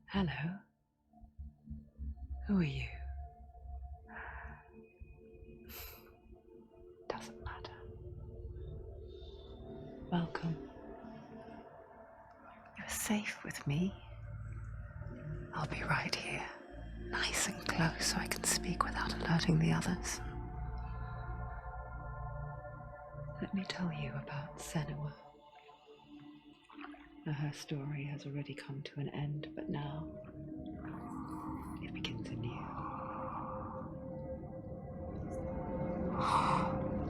Hello. Who are you? Doesn't matter. Welcome. You're safe with me. I'll be right here, nice and close so I can speak without alerting the others. Let me tell you about Senua. Her story has already come to an end, but now it begins anew.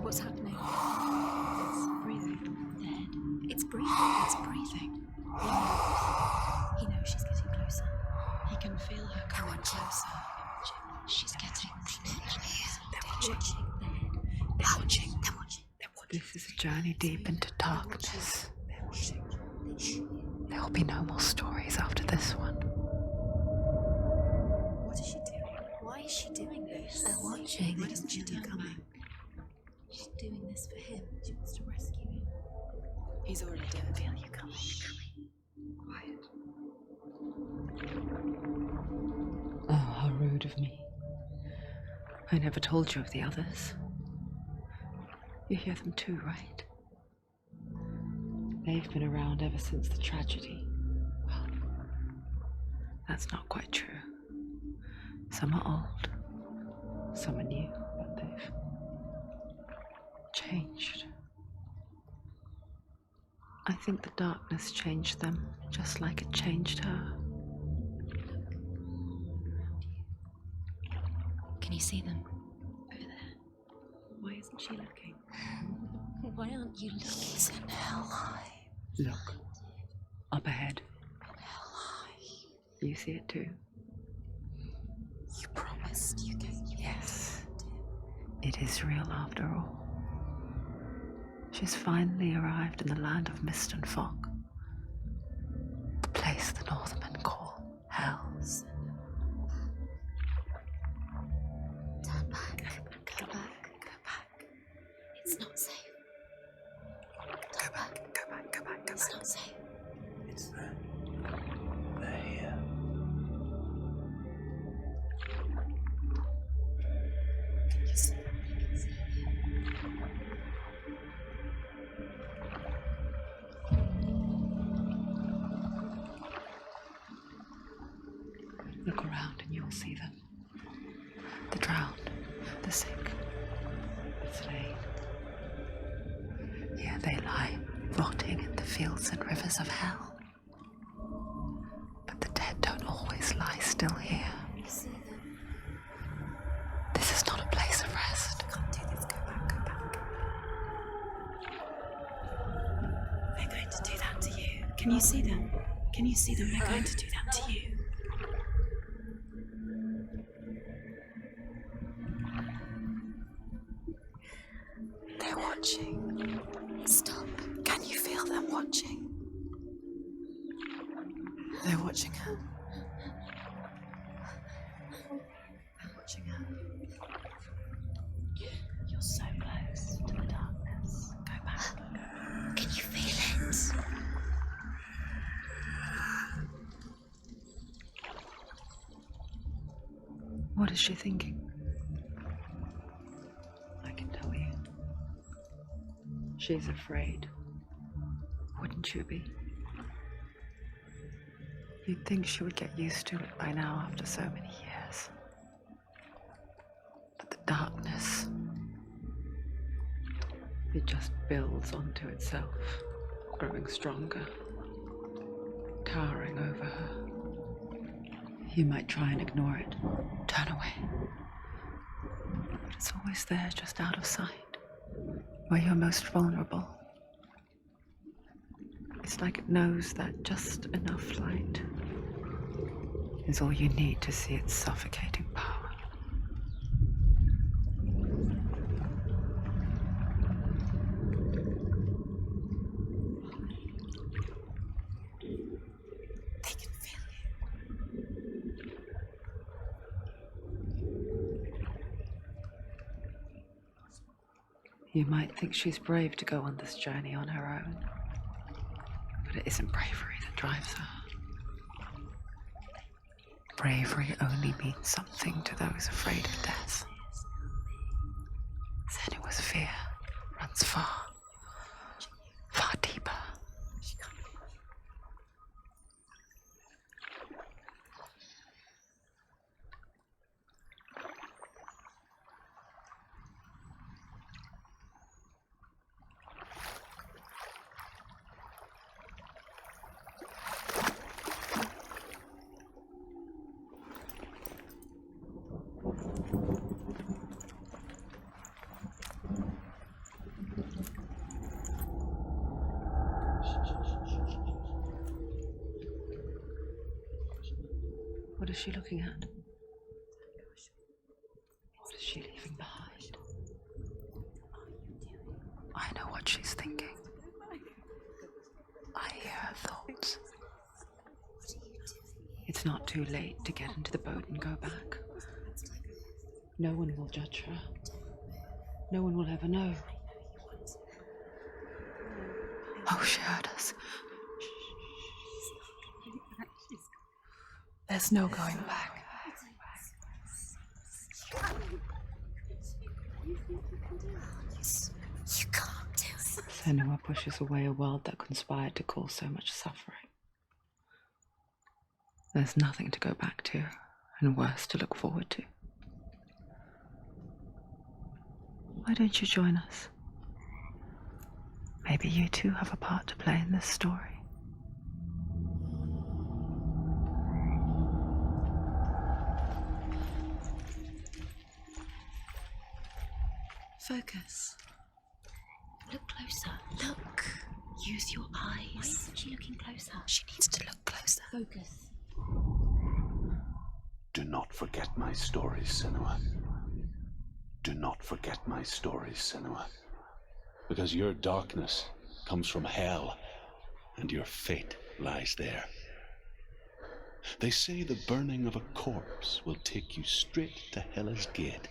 What's happening? It's breathing. Dead. It's breathing. It's breathing. He knows she's getting closer. He can feel her coming closer. She's getting closer. They're watching. They're watching. This is a journey deep into darkness. They're watching. There will be no more stories after this one. What is she doing? Why is she doing this? They're watching. Why doesn't she turn back? She's doing this for him. She wants to rescue him. He's already dead. I feel you coming. Quiet. Oh, how rude of me. I never told you of the others. You hear them too, right? They've been around ever since the tragedy. Well, that's not quite true. Some are old, some are new, but they've changed. I think the darkness changed them, just like it changed her. Can you see them? Over there. Why isn't she looking? Why aren't you looking? He's in hell high. Look, up ahead. Hell high. You see it too? You promised you gave you. Yes. It is real after all. She's finally arrived in the land of mist and fog. The place the Northmen call Hell. Turn back. Go back. Go back. It's not safe. Go back. It's not safe. It's them. They're here. You see, you can see him. Look around and you'll see them. The drowned, the sick, the slain. Here they lie, rotting in the fields and rivers of hell. But the dead don't always lie still here. You see them. This is not a place of rest. I can't do this. Go back. Go back. They're going to do that to you. Can you see them? Can you see them? They're going to do that to you. They're watching. Stop. Can you feel them watching? They're watching her. They're watching her. You're so close to the darkness. Go back. Can you feel it? What is she thinking? I can tell you. She's afraid. Wouldn't you be? You'd think she would get used to it by now after so many years. But the darkness, it just builds onto itself, growing stronger, towering over her. You might try and ignore it, turn away. But it's always there, just out of sight, where you're most vulnerable. It's like it knows that just enough light is all you need to see its suffocating power. They can feel you. You might think she's brave to go on this journey on her own, but it isn't bravery that drives her. bravery only means something to those afraid of death. Senua's fear runs far, far deeper. What is she looking at? What is she leaving behind? I know what she's thinking. I hear her thoughts. It's not too late to get into the boat and go back. No one will judge her. No one will ever know. Oh, she heard us. There's no going back. You can't do it. Senua pushes away a world that conspired to cause so much suffering. There's nothing to go back to, and worse to look forward to. Why don't you join us? Maybe you too have a part to play in this story. Focus. Look closer. Look. Use your eyes. Why isn't she looking closer? She needs to look closer. Focus. Do not forget my stories, Senua. Do not forget my stories, Senua. Because your darkness comes from hell, and your fate lies there. They say the burning of a corpse will take you straight to Hela's gate,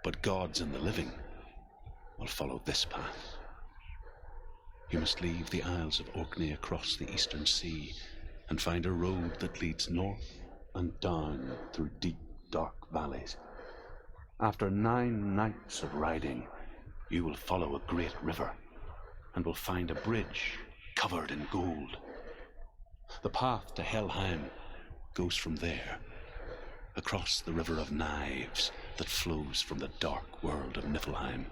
but gods and the living will follow this path. You must leave the Isles of Orkney across the eastern sea and find a road that leads north and down through deep, dark valleys. After 9 nights of riding, you will follow a great river and will find a bridge covered in gold. The path to Helheim goes from there, across the river of knives that flows from the dark world of Niflheim.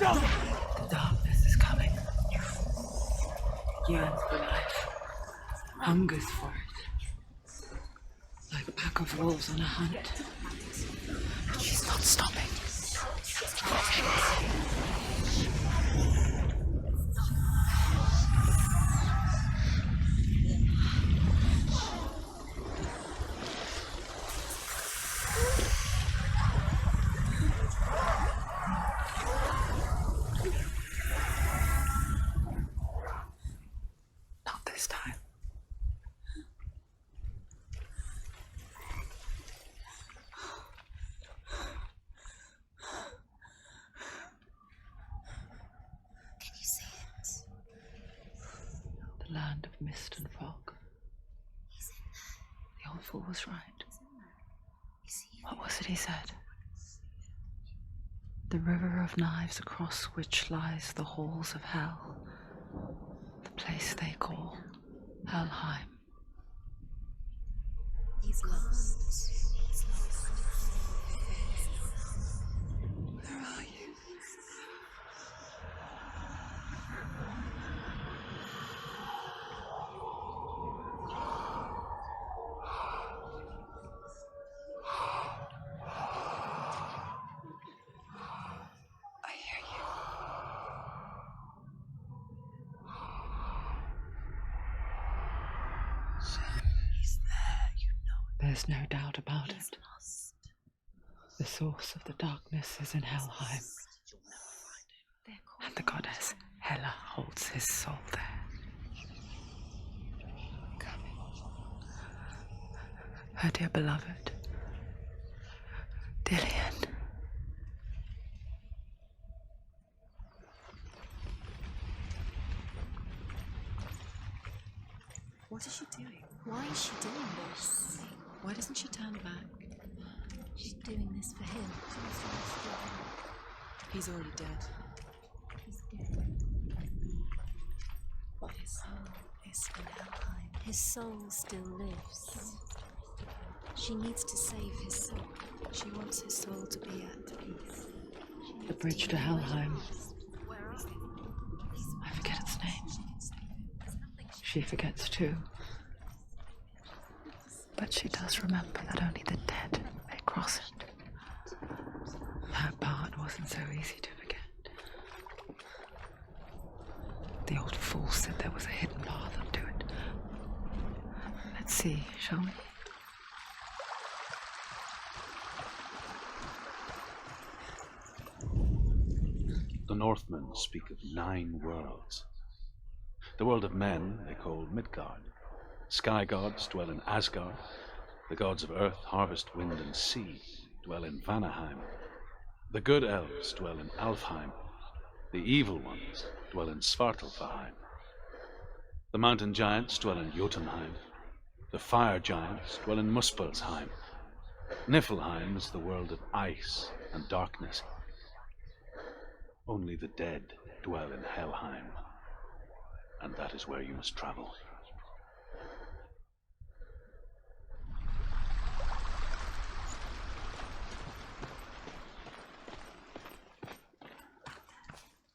The darkness is coming. Yearns for life. Hungers for it. Like a pack of wolves on a hunt. But she's not stopping. Not this time. Can you see it? The land of mist and fog. He's in there. The old fool was right. You see it? What was it he said? The river of knives across which lies the halls of hell. The place they call Helheim. He's lost. He's lost. Where are you? There's no doubt about He's it. lost. The source of the darkness is in Helheim, They're and the goddess Hela holds his soul there. Her dear beloved, Dillian. What is she doing? Why is she doing this? Why doesn't she turn back? She's doing this for him. He's already dead. He's dead. But his soul is in Helheim. His soul still lives. She needs to save his soul. She wants his soul to be at peace. The bridge to Helheim. Where are they? I forget its name. She can save him. She forgets too. But she does remember that only the dead may cross it. That part wasn't so easy to forget. The old fool said there was a hidden path up to it. Let's see, shall we? The Northmen speak of 9 worlds. The world of men they call Midgard. Sky gods dwell in Asgard. The gods of earth, harvest, wind, and sea dwell in Vanaheim. The good elves dwell in Alfheim. The evil ones dwell in Svartalfheim. The mountain giants dwell in Jotunheim. The fire giants dwell in Muspelheim. Niflheim is the world of ice and darkness. Only the dead dwell in Helheim, and that is where you must travel.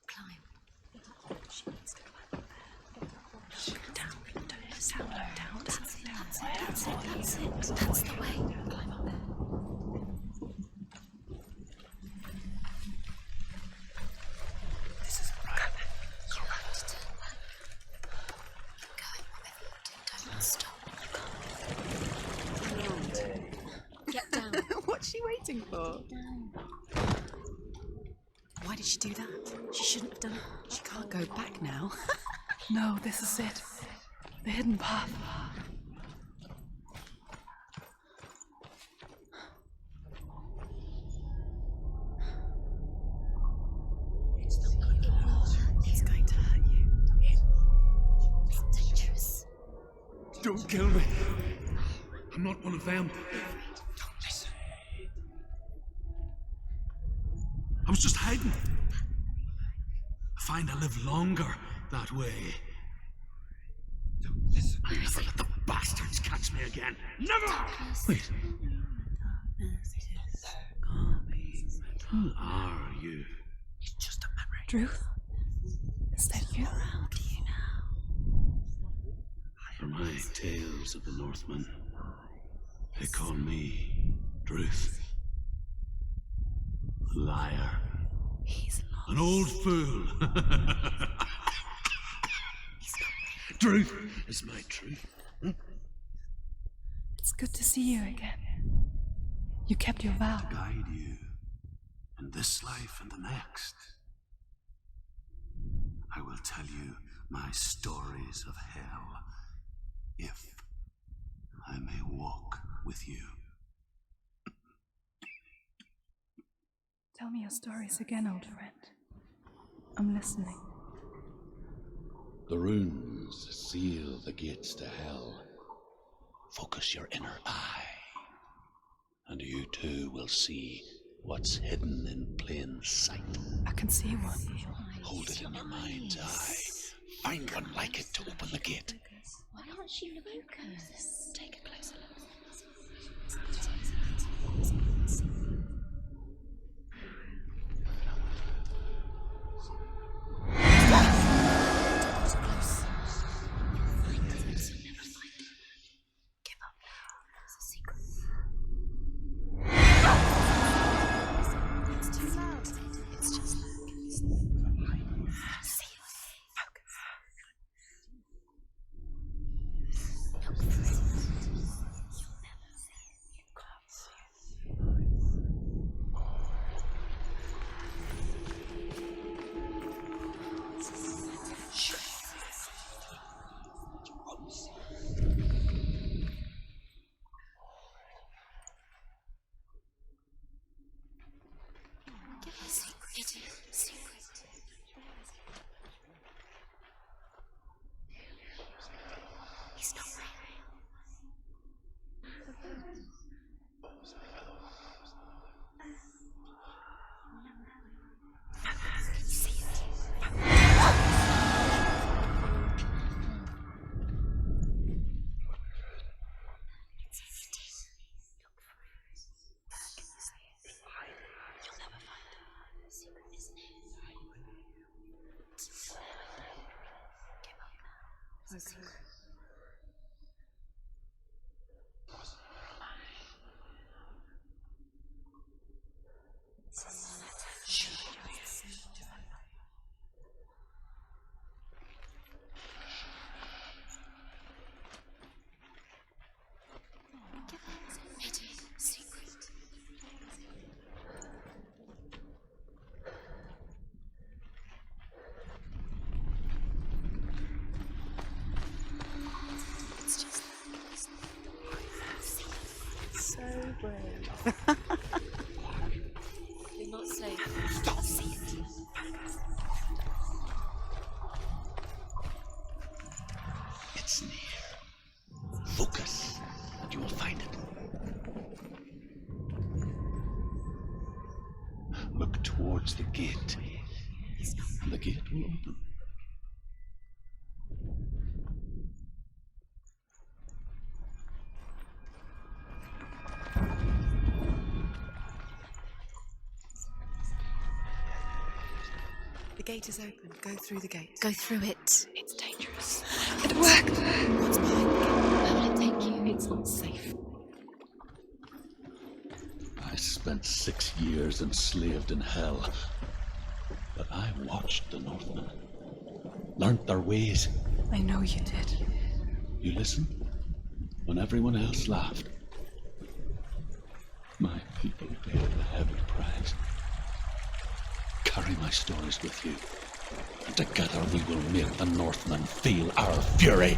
Climb. She needs to climb up there. Down. That's the way. Climb up there. This is right. You have to turn back. Keep going, whatever you do, don't stop. Get down. What's she waiting for? Down. Why did she do that? She shouldn't have done it. She can't go back now. No, this is it. The hidden path. It's not going to hurt. It's going to hurt you. It's dangerous. Don't kill me. I'm not one of them. Don't listen. I was just hiding. I find I live longer that way. Don't listen. I'll never let the bastards catch me again. Never! Wait, who are you? It's just a memory. Druth? Is that you? How do you know? For my tales of the Northmen, they call me Druth. Liar. He's lost. An old fool. Truth is my truth. It's good to see you again. You kept your vow. Guide you in this life and the next. I will tell you my stories of hell, if I may walk with you. Tell me your stories again, old friend. I'm listening. The runes seal the gates to hell. Focus your inner eye, and you too will see what's hidden in plain sight. I can see one. Hold it in your mind's eye. Find one like it to open the gate. Why can't she focus? Take a closer look. Close. You'll find it. You'll never find it. Give up now. It's a secret. It's too loud. It's just see you. Focus. You're not safe. Stop. See it. It's near. Focus, and you will find it. Look towards the gate, and the gate will open. The gate is open. Go through the gate. Go through it. It's dangerous. It worked. What's behind the gate? Where will it take you? It's not safe. I spent 6 years enslaved in hell, but I watched the Northmen, learnt their ways. I know you did. You listened when everyone else laughed. My people paid a heavy price. Carry my stories with you, and together we will make the Northmen feel our fury.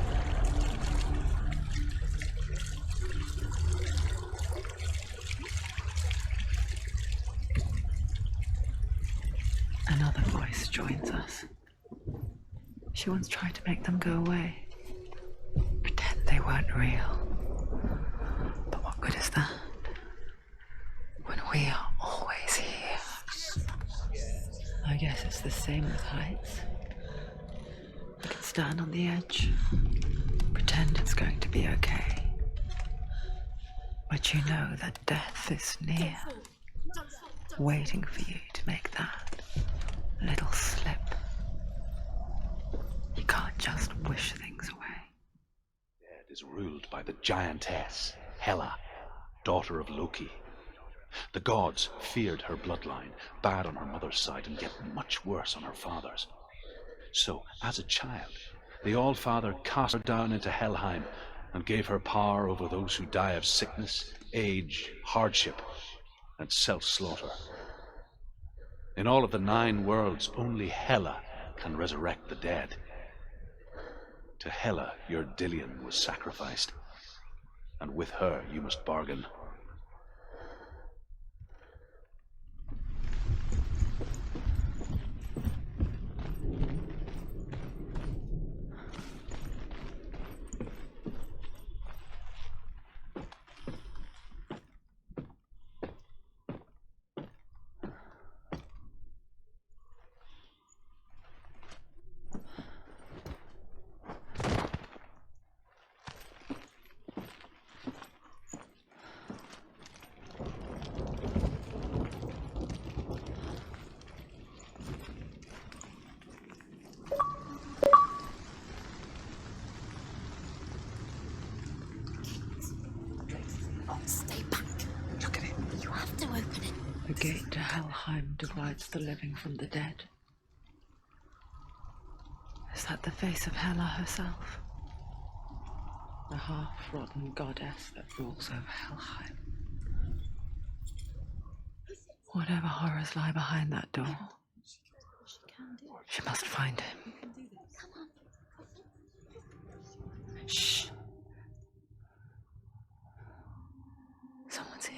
Another voice joins us. She once tried to make them go away. Pretend they weren't real. But what good is that? When we are always here. I guess it's the same with heights. You can stand on the edge, pretend it's going to be okay. But you know that death is near, waiting for you to make that little slip. You can't just wish things away. Dead is ruled by the giantess, Hela, daughter of Loki. The gods feared her bloodline, bad on her mother's side and yet much worse on her father's. So, as a child, the All-Father cast her down into Helheim and gave her power over those who die of sickness, age, hardship, and self-slaughter. In all of the 9 worlds, only Hela can resurrect the dead. To Hela, your Dillion was sacrificed, and with her you must bargain. Stay back. Look at it. You have to open it. The gate to Helheim divides the living from the dead. Is that the face of Hela herself? The half-rotten goddess that rules over Helheim. Whatever horrors lie behind that door, she must find him. Shh. Someone's here.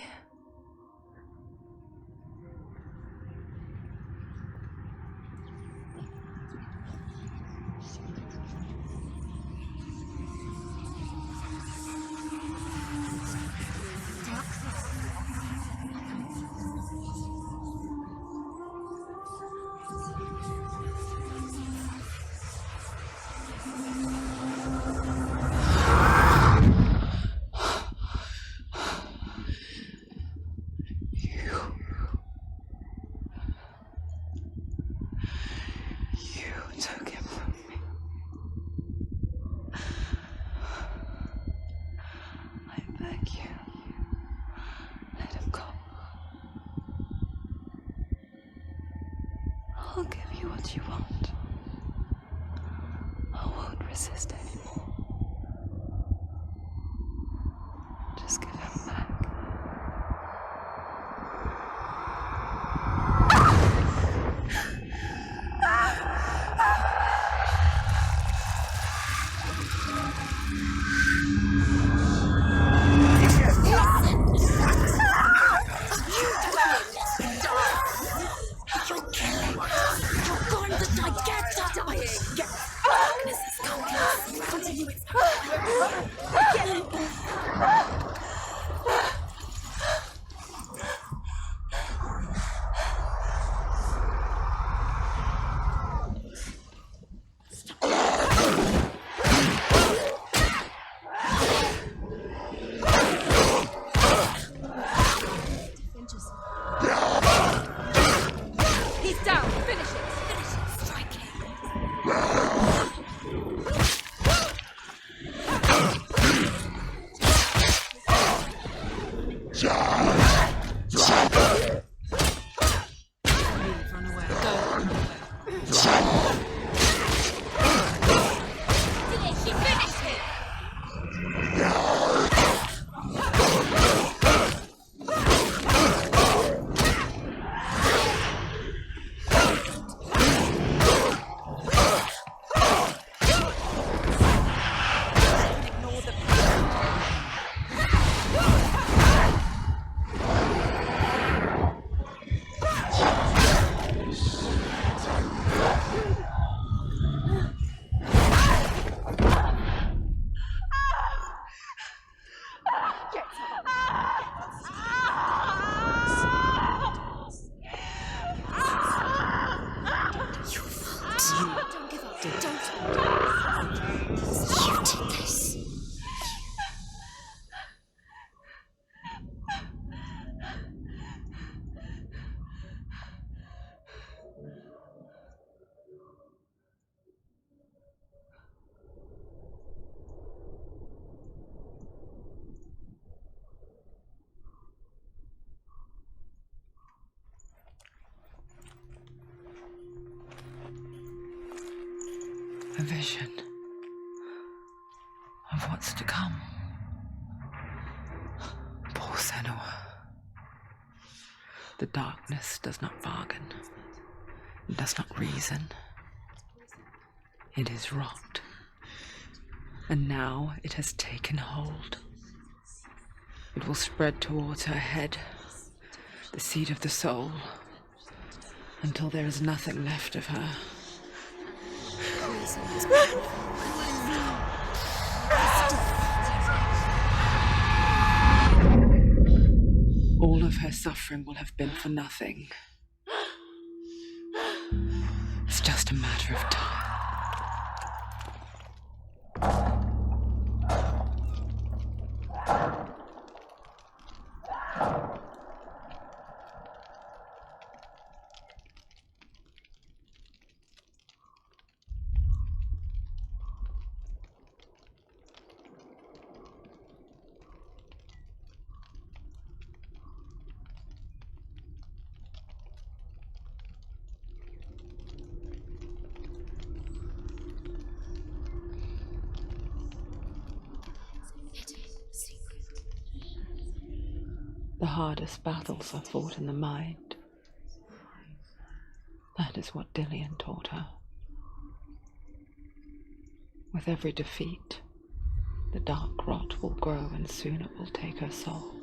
You took him from me. I beg you, let him go. I'll give you what you want. I won't resist anymore. Just give him back. A vision of what's to come. Poor Senua. The darkness does not bargain. It does not reason. It is rot. And now it has taken hold. It will spread towards her head, the seat of the soul, until there is nothing left of her. All of her suffering will have been for nothing. It's just a matter of time. The hardest battles are fought in the mind. That is what Dillian taught her. With every defeat, the dark rot will grow and soon it will take her soul.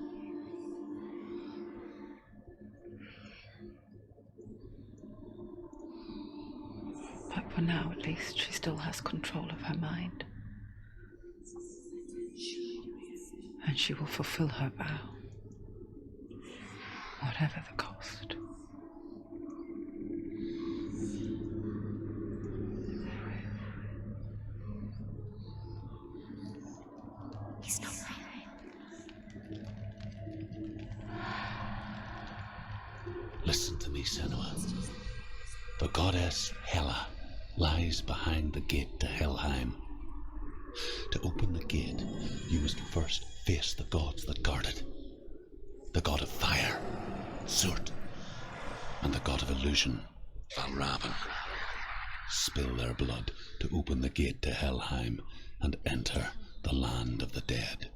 But for now, at least, she still has control of her mind. And she will fulfill her vow, whatever the cost. He's not right. Listen to me, Senua. The goddess Hela lies behind the gate to Helheim. To open the gate, you must first face the gods that guard it. The god of fire, Surt, and the god of illusion, Valravan. Spill their blood to open the gate to Helheim and enter the land of the dead.